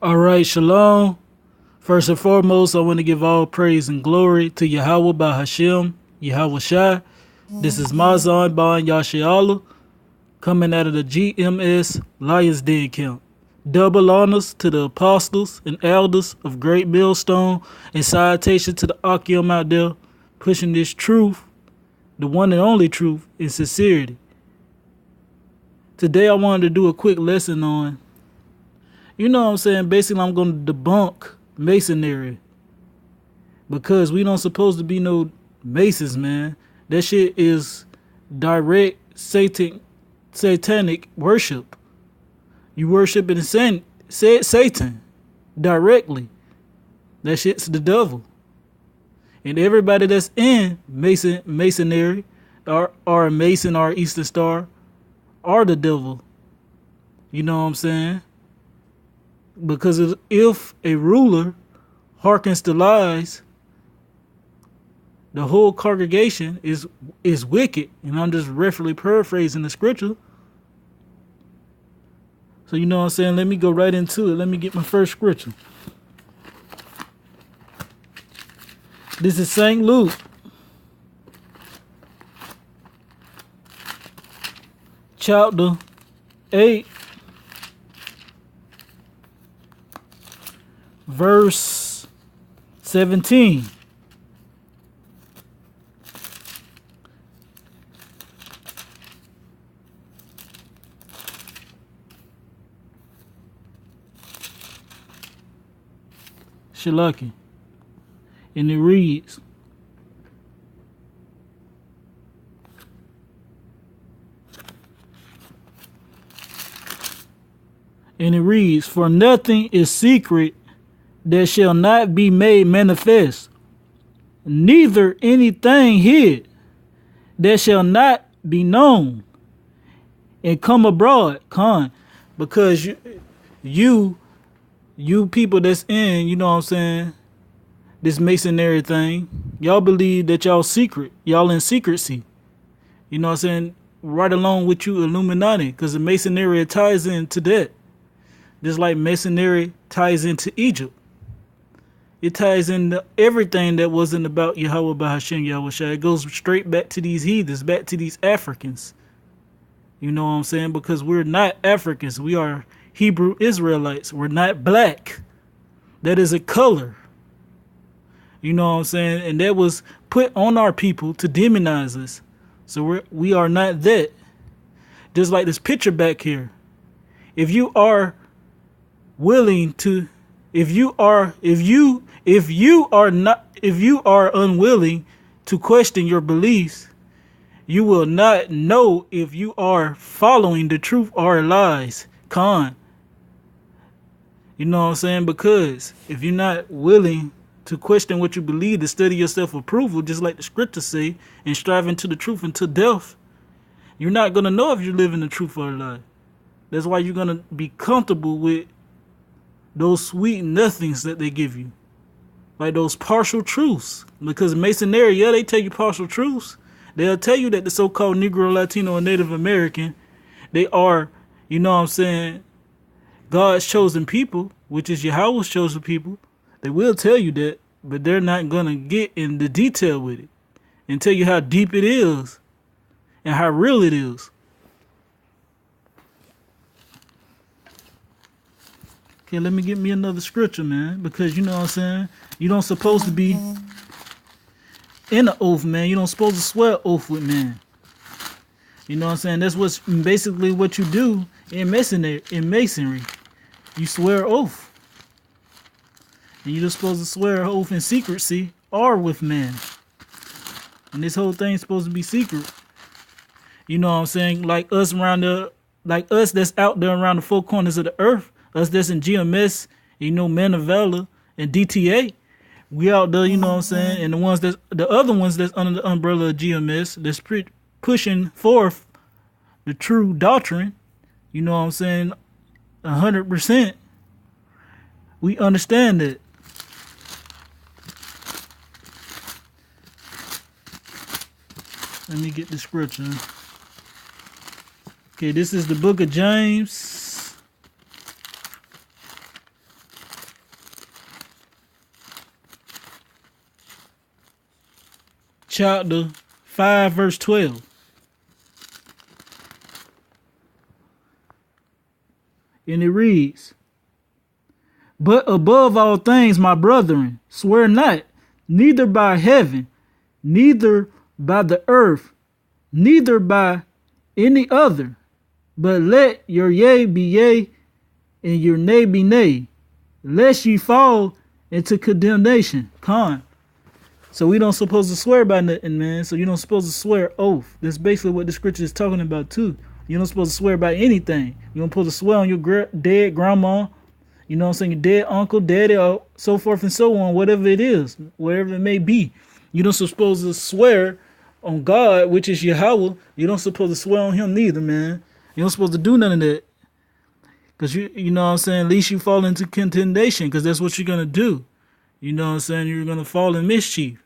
All right, shalom. First and foremost, I want to give all praise and glory to Yahweh by Hashem, Yahweh Shai. This is Mazan Ban Yashiala, coming out of the GMS Lions Den camp. Double honors to the apostles and elders of Great Millstone, and salutation to the Akim out there pushing this truth, the one and only truth, in sincerity. Today I wanted to do a quick lesson on, you know what I'm saying, basically I'm going to debunk masonry, because we don't supposed to be no masons, man. That shit is direct satanic worship. You worshiping Satan directly. That shit's the devil. And everybody that's in masonry or a mason or Eastern Star are the devil. You know what I'm saying? Because if a ruler hearkens to lies, the whole congregation is wicked. And I'm just roughly paraphrasing the scripture. So you know what I'm saying? Let me go right into it. Let me get my first scripture. This is St. Luke, chapter 8, verse 17. Shalaki. And it reads, for nothing is secret that shall not be made manifest, neither anything hid that shall not be known and come abroad, because you people that's in, you know what I'm saying, this masonry thing, y'all believe that y'all in secrecy. You know what I'm saying? Right along with you Illuminati, because the masonry ties into that. Just like masonry ties into Egypt. It ties into everything that wasn't about Yahweh by Hashem Yahweh Shai. It goes straight back to these heathens, back to these Africans. You know what I'm saying? Because we're not Africans. We are Hebrew Israelites. We're not black. That is a color. You know what I'm saying? And that was put on our people to demonize us. So we are not that. Just like this picture back here. If you are willing to, if you are unwilling to question your beliefs, you will not know if you are following the truth or lies. You know what I'm saying? Because if you're not willing to question what you believe, to study your self-approval, just like the scriptures say, and striving to the truth until death, you're not going to know if you're living the truth or a lie. That's why you're going to be comfortable with those sweet nothings that they give you. Like those partial truths. Because masonry, yeah, they tell you partial truths. They'll tell you that the so-called Negro, Latino, and Native American, they are, you know what I'm saying, God's chosen people, which is Yahweh's chosen people. They will tell you that, but they're not going to get in the detail with it and tell you how deep it is and how real it is. Okay, let me get me another scripture, man, because you know what I'm saying? You don't supposed to be in an oath, man. You don't supposed to swear oath with man. You know what I'm saying? That's what's basically what you do in masonry. You swear oath. And you're just supposed to swear an oath in secrecy or with man. And this whole thing's supposed to be secret. You know what I'm saying? Like us that's out there around the four corners of the earth, us that's in GMS, you know, Manavella and DTA, we out there, you know what I'm saying? And the other ones that's under the umbrella of GMS, that's pushing forth the true doctrine, you know what I'm saying, 100%. We understand that. Let me get the scripture. Okay, this is the book of James, chapter 5, verse 12. And it reads, but above all things, my brethren, swear not, neither by heaven, neither by the earth, neither by any other, but let your yea be yea, and your nay be nay, lest ye fall into condemnation. So we don't supposed to swear by nothing, man. So you don't supposed to swear oath. That's basically what the scripture is talking about too. You don't supposed to swear by anything. You don't supposed to swear on your dead grandma, you know what I'm saying, your dead uncle, daddy, or so forth and so on, whatever it is, whatever it may be. You don't supposed to swear on God, which is Yahweh. You don't supposed to swear on him neither, man. You don't supposed to do none of that. Because you know what I'm saying, at least you fall into condemnation, because that's what you're going to do. You know what I'm saying, you're going to fall in mischief.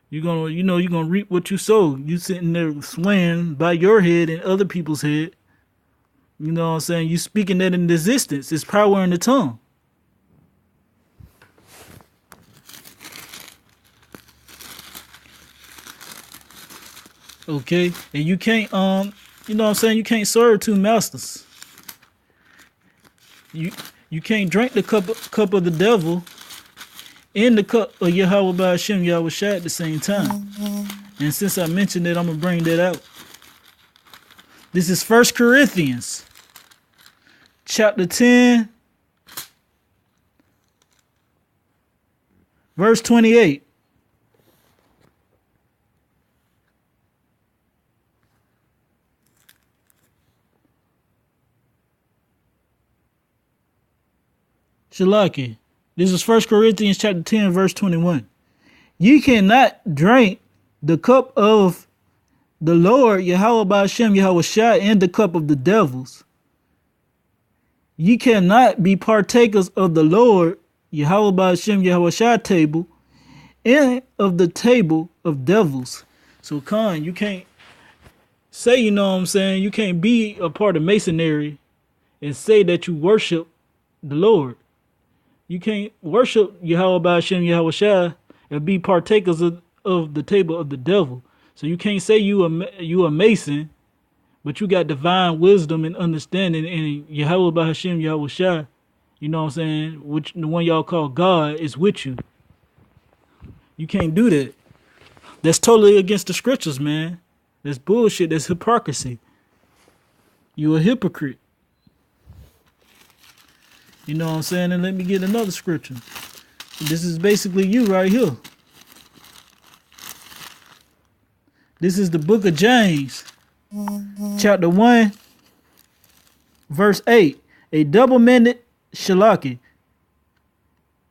You're going to, you're going to reap what you sow. You sitting there swearing by your head and other people's head. You know what I'm saying? You speaking that in existence. It's power in the tongue. Okay? And you can't, you know what I'm saying? You can't serve two masters. You can't drink the cup of the devil and the cup of Yahweh by Hashem, Yahweh Shai at the same time. And since I mentioned it, I'm going to bring that out. This is 1 Corinthians chapter 10, verse 28. Shalaki. This is 1 Corinthians chapter 10, verse 21. Ye cannot drink the cup of the Lord, Yahweh by Hashem, Yahweh Shai, and the cup of the devils. Ye cannot be partakers of the Lord, Yahweh by Hashem, Yahweh Shai table, and of the table of devils. So, you can't say, you know what I'm saying, you can't be a part of masonry and say that you worship the Lord. You can't worship Yahweh by Hashem, Yahweh Shai, and be partakers of the table of the devil. So you can't say you a Mason, but you got divine wisdom and understanding, and Yahweh by Hashem, Yahweh Shai, you know what I'm saying, which the one y'all call God is with you. You can't do that. That's totally against the scriptures, man. That's bullshit. That's hypocrisy. You a hypocrite. You know what I'm saying? And let me get another scripture. This is basically you right here. This is the book of James, chapter 1, verse 8. A double-minded shalaki.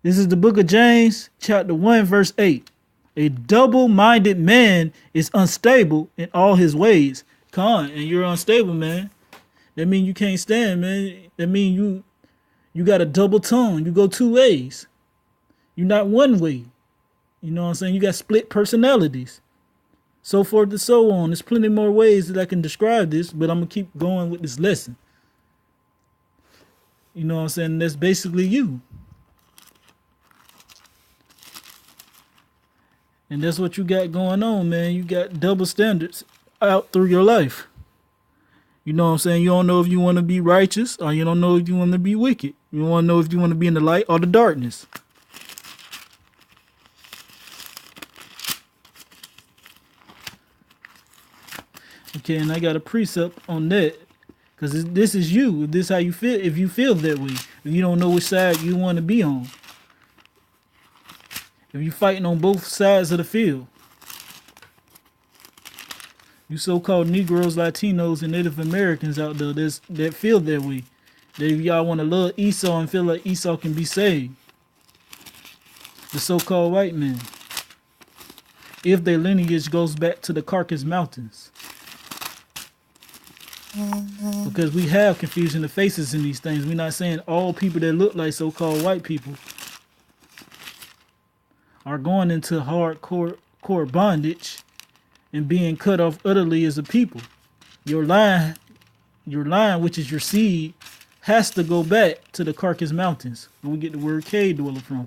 This is the book of James, chapter 1, verse 8. A double-minded man is unstable in all his ways. And you're unstable, man. That means you can't stand, man. That means you got a double tongue. You go two ways. You're not one way. You know what I'm saying? You got split personalities. So forth and so on. There's plenty more ways that I can describe this, but I'm going to keep going with this lesson. You know what I'm saying? That's basically you. And that's what you got going on, man. You got double standards out through your life. You know what I'm saying? You don't know if you want to be righteous or you don't know if you want to be wicked. You want to know if you want to be in the light or the darkness. Okay, and I got a precept on that. Because this is you. This is how you feel. If you feel that way. If you don't know which side you want to be on. If you're fighting on both sides of the field. You so-called Negroes, Latinos, and Native Americans out there that feel that way. That if y'all want to love Esau and feel like Esau can be saved. The so-called white men. If their lineage goes back to the Caucasus Mountains. Because we have confusion of faces in these things. We're not saying all people that look like so-called white people are going into hardcore bondage and being cut off utterly as a people. Your line, which is your seed, has to go back to the Caucasus Mountains, where we get the word cave dweller from.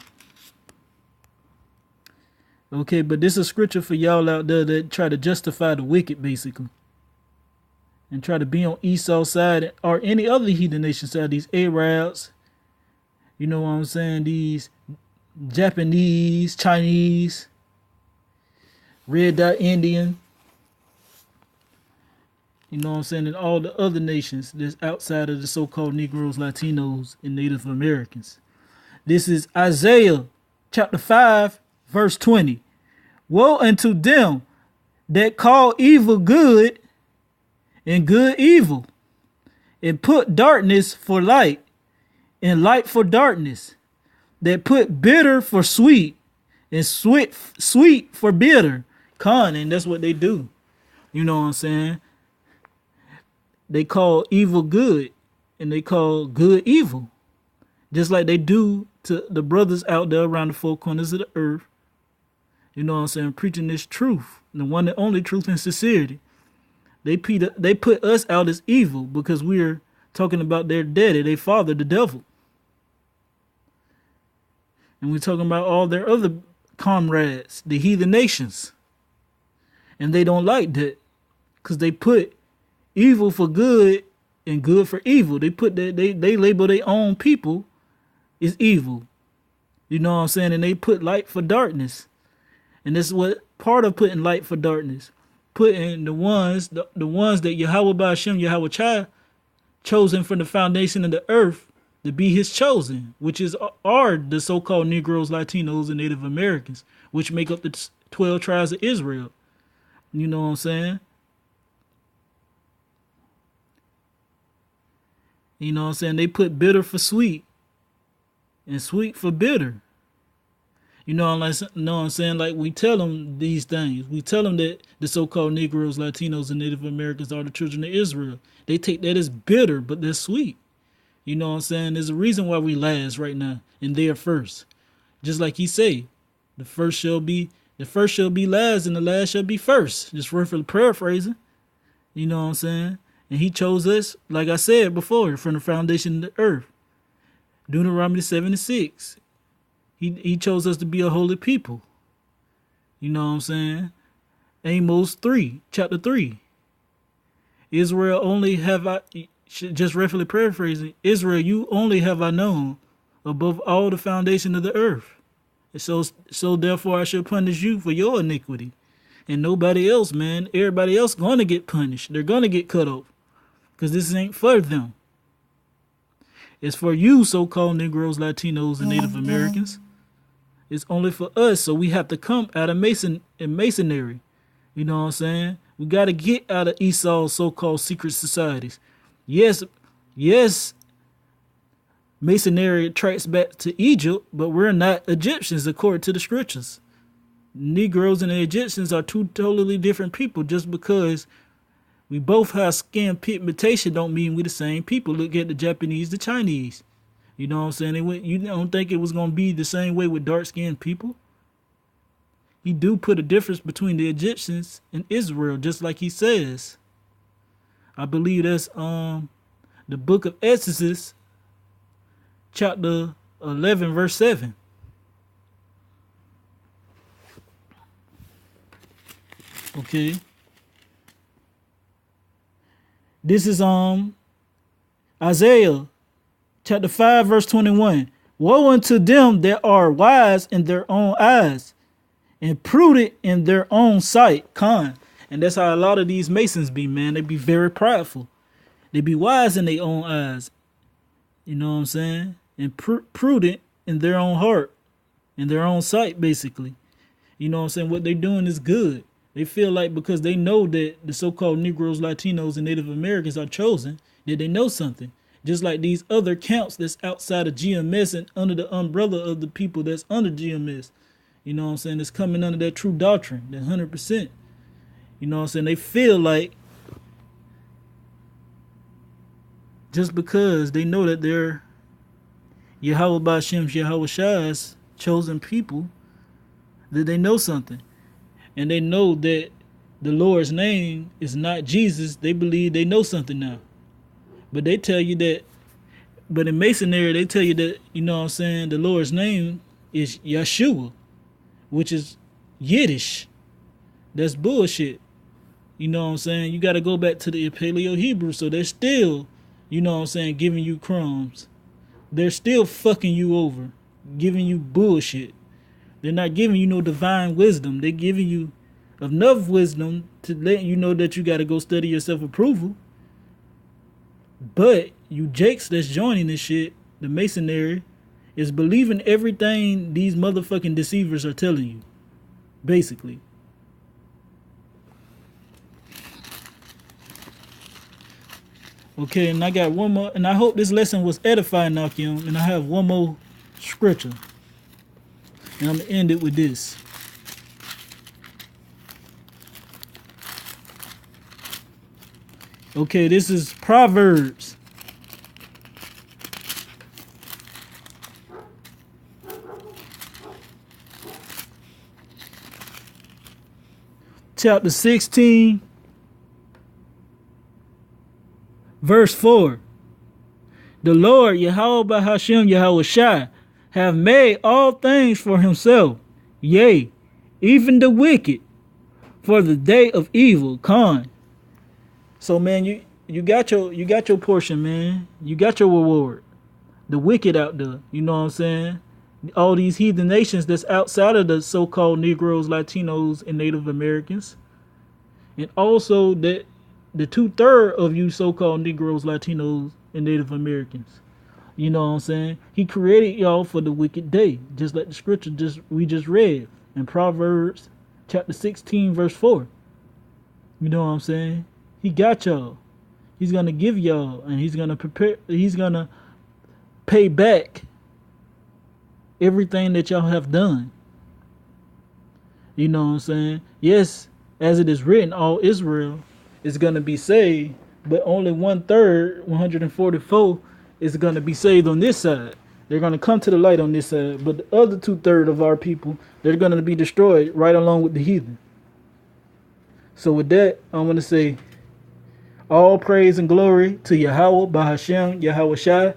Okay, but this is a scripture for y'all out there that try to justify the wicked, basically, and try to be on Esau's side or any other heathen nation side. These Arabs, you know what I'm saying? These Japanese, Chinese, red dot Indian, you know what I'm saying, and all the other nations that's outside of the so-called Negroes, Latinos, and Native Americans. This is Isaiah chapter 5, verse 20. Woe unto them that call evil good and good evil, and put darkness for light and light for darkness, that put bitter for sweet and sweet for bitter. And that's what they do. You know what I'm saying? They call evil good and they call good evil. Just like they do to the brothers out there around the four corners of the earth. You know what I'm saying? Preaching this truth, the one and only truth and sincerity. They put us out as evil because we're talking about their daddy, their father, the devil. And we're talking about all their other comrades, the heathen nations. And they don't like that because they put evil for good and good for evil. They put that they label their own people as evil. You know what I'm saying? And they put light for darkness. And this is what part of putting light for darkness. Putting the ones that Yahweh Ba'ashem, Yahweh Chai, chosen from the foundation of the earth to be his chosen, which are the so-called Negroes, Latinos, and Native Americans, which make up the 12 tribes of Israel. You know what I'm saying? You know what I'm saying? They put bitter for sweet and sweet for bitter. You know what I'm saying? Like, we tell them these things. We tell them that the so-called Negroes, Latinos, and Native Americans are the children of Israel. They take that as bitter, but they're sweet. You know what I'm saying? There's a reason why we last right now, and they're first. Just like he say, the first shall be last, and the last shall be first. Just roughly paraphrasing. You know what I'm saying? And he chose us, like I said before, from the foundation of the earth. Deuteronomy 7:6. He chose us to be a holy people. You know what I'm saying? Amos 3, chapter 3. Israel only have I, just roughly paraphrasing, Israel, you only have I known above all the foundation of the earth. And so therefore I shall punish you for your iniquity. And nobody else, man. Everybody else going to get punished. They're going to get cut off. Because this ain't for them. It's for you, so-called Negroes, Latinos, and Native Americans. It's only for us, so we have to come out of masonary. You know what I'm saying? We got to get out of Esau's so-called secret societies. Yes, masonry tracks back to Egypt, but we're not Egyptians according to the scriptures. Negroes and the Egyptians are two totally different people. Just because we both have skin pigmentation don't mean we're the same people. Look at the Japanese, the Chinese. You know what I'm saying? You don't think it was going to be the same way with dark-skinned people? He do put a difference between the Egyptians and Israel, just like he says. I believe that's the book of Exodus, chapter 11, verse 7. Okay. This is Isaiah chapter 5, verse 21. Woe unto them that are wise in their own eyes and prudent in their own sight. And that's how a lot of these Masons be, man. They be very prideful. They be wise in their own eyes. You know what I'm saying? And prudent in their own heart, in their own sight, basically. You know what I'm saying? What they're doing is good. They feel like because they know that the so-called Negroes, Latinos, and Native Americans are chosen, that they know something. Just like these other camps that's outside of GMS and under the umbrella of the people that's under GMS. You know what I'm saying? It's coming under that true doctrine, that 100%. You know what I'm saying? They feel like just because they know that they're Yahweh Ba'ashem, Yahweh Shai's chosen people, that they know something. And they know that the Lord's name is not Jesus. They believe they know something now. But they tell you that, but in Masonry, they tell you that, you know what I'm saying, the Lord's name is Yeshua, which is Yiddish. That's bullshit. You know what I'm saying? You got to go back to the Paleo Hebrew. So they're still, you know what I'm saying, giving you crumbs. They're still fucking you over, giving you bullshit. They're not giving you no divine wisdom. They're giving you enough wisdom to let you know that you got to go study your self-approval. But you jakes that's joining this shit, the masonry, is believing everything these motherfucking deceivers are telling you. Basically. Okay, and I got one more, and I hope this lesson was edifying, Nakim, and I have one more scripture. And I'm going to end it with this. Okay, this is Proverbs. Chapter 16, verse 4. The Lord, Yahweh Bahashem Yahweh Shai, have made all things for himself, yea, even the wicked, for the day of evil, Khan. So man, you got your portion, man. You got your reward. The wicked out there, you know what I'm saying? All these heathen nations that's outside of the so-called Negroes, Latinos, and Native Americans. And also the 2/3 of you so-called Negroes, Latinos, and Native Americans. You know what I'm saying? He created y'all for the wicked day, just like the scripture we just read in Proverbs chapter 16, verse 4. You know what I'm saying? He got y'all. He's gonna give y'all, and he's gonna pay back everything that y'all have done. You know what I'm saying? Yes, as it is written, all Israel is gonna be saved, but only 1/3, 144, is gonna be saved on this side. They're gonna come to the light on this side, but the other 2/3 of our people, they're gonna be destroyed right along with the heathen. So with that, I'm gonna say, all praise and glory to Yahweh, Bahashem, Yahweh Shai.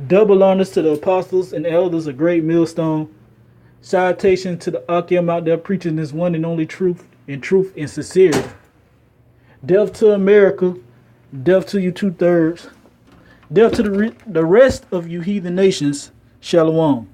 Double honors to the apostles and elders of Great Millstone. Salutation to the Akim out there preaching this one and only truth and sincerity. Death to America. Death to you 2/3. Death to the rest of you heathen nations. Shalom.